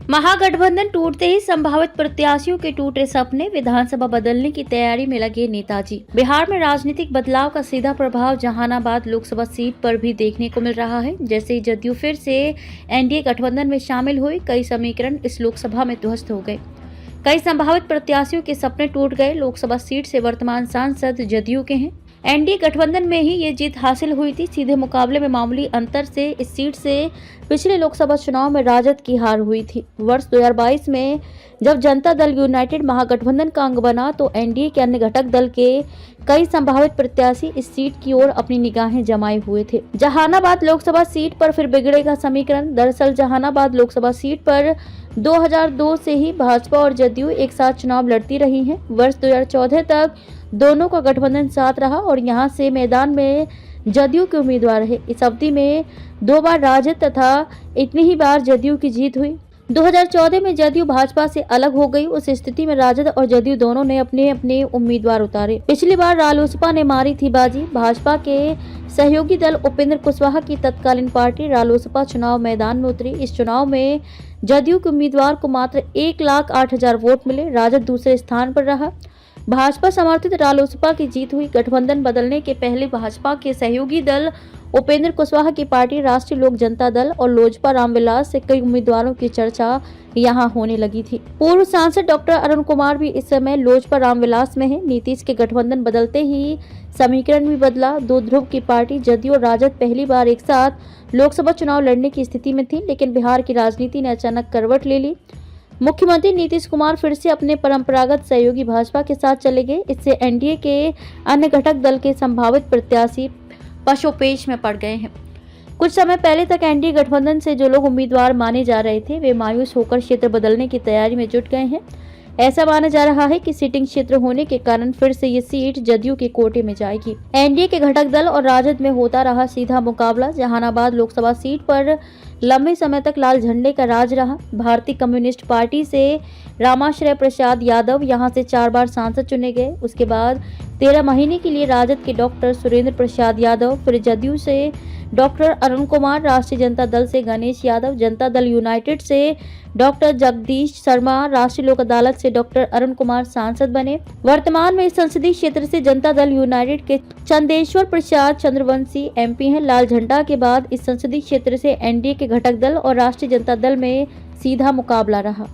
महागठबंधन टूटते ही संभावित प्रत्याशियों के टूटे सपने, विधानसभा बदलने की तैयारी में लगे नेताजी। बिहार में राजनीतिक बदलाव का सीधा प्रभाव जहानाबाद लोकसभा सीट पर भी देखने को मिल रहा है। जैसे ही जदयू फिर से एनडीए गठबंधन में शामिल हुई, कई समीकरण इस लोकसभा में ध्वस्त हो गए। कई संभावित प्रत्याशियों के सपने टूट गए। लोकसभा सीट से वर्तमान सांसद जदयू के हैं। एनडीए गठबंधन में ही ये जीत हासिल हुई थी। सीधे मुकाबले में मामूली अंतर से इस सीट से पिछले लोकसभा चुनाव में राजद की हार हुई थी। वर्ष 2022 में जब जनता दल यूनाइटेड महागठबंधन का अंग बना, तो एनडीए के अन्य घटक दल के कई संभावित प्रत्याशी इस सीट की ओर अपनी निगाहें जमाए हुए थे। जहानाबाद लोकसभा सीट पर फिर बिगड़ेगा समीकरण। दरअसल जहानाबाद लोकसभा सीट पर 2002 से ही भाजपा और जदयू एक साथ चुनाव लड़ती रही हैं। वर्ष 2014 तक दोनों का गठबंधन साथ रहा और यहां से मैदान में जदयू के उम्मीदवार रहे। इस अवधि में 2 बार राजद तथा इतनी ही बार जदयू की जीत हुई। 2014 में जदयू भाजपा से अलग हो गई। उस स्थिति में राजद और जदयू दोनों ने अपने अपने उम्मीदवार उतारे। पिछली बार रालोसपा ने मारी थी बाजी। भाजपा के सहयोगी दल उपेंद्र कुशवाहा की तत्कालीन पार्टी रालोसपा चुनाव मैदान में उतरी। इस चुनाव में जदयू के उम्मीदवार को मात्र 1,08,000 वोट मिले। राजद दूसरे स्थान पर रहा। भाजपा समर्थित रालोसपा की जीत हुई। गठबंधन बदलने के पहले भाजपा के सहयोगी दल उपेंद्र कुशवाहा की पार्टी राष्ट्रीय लोक जनता दल और लोजपा रामविलास से कई उम्मीदवारों की चर्चा यहां होने लगी थी। पूर्व सांसद डॉक्टर अरुण कुमार भी इस समय लोजपा रामविलास में है। नीतीश के गठबंधन बदलते ही समीकरण भी बदला। 2 ध्रुव की पार्टी जदयू और राजद पहली बार एक साथ लोकसभा चुनाव लड़ने की स्थिति में थी, लेकिन बिहार की राजनीति ने अचानक करवट ले ली। मुख्यमंत्री नीतीश कुमार फिर से अपने परंपरागत सहयोगी भाजपा के साथ चले गए। इससे एनडीए के अन्य घटक दल के संभावित प्रत्याशी पशोपेश में पड़ गए हैं। कुछ समय पहले तक एनडीए गठबंधन से जो लोग उम्मीदवार माने जा रहे थे, वे मायूस होकर क्षेत्र बदलने की तैयारी में जुट गए हैं। ऐसा माना जा रहा है कि सीटिंग क्षेत्र होने के कारण फिर से ये सीट जदयू के कोटे में जाएगी। एनडीए के घटक दल और राजद में होता रहा सीधा मुकाबला। जहानाबाद लोकसभा सीट पर लंबे समय तक लाल झंडे का राज रहा। भारतीय कम्युनिस्ट पार्टी से रामाश्रय प्रसाद यादव यहां से 4 बार सांसद चुने गए। उसके बाद 13 महीने के लिए राजद के डॉक्टर सुरेंद्र प्रसाद यादव, फिर जदयू से डॉक्टर अरुण कुमार, राष्ट्रीय जनता दल से गणेश यादव, जनता दल यूनाइटेड से डॉक्टर जगदीश शर्मा, राष्ट्रीय लोक अदालत से डॉक्टर अरुण कुमार सांसद बने। वर्तमान में इस संसदीय क्षेत्र से जनता दल यूनाइटेड के चंदेश्वर प्रसाद चंद्रवंशी एमपी हैं। लाल झंडा के बाद इस संसदीय क्षेत्र से एनडीए के घटक दल और राष्ट्रीय जनता दल में सीधा मुकाबला रहा।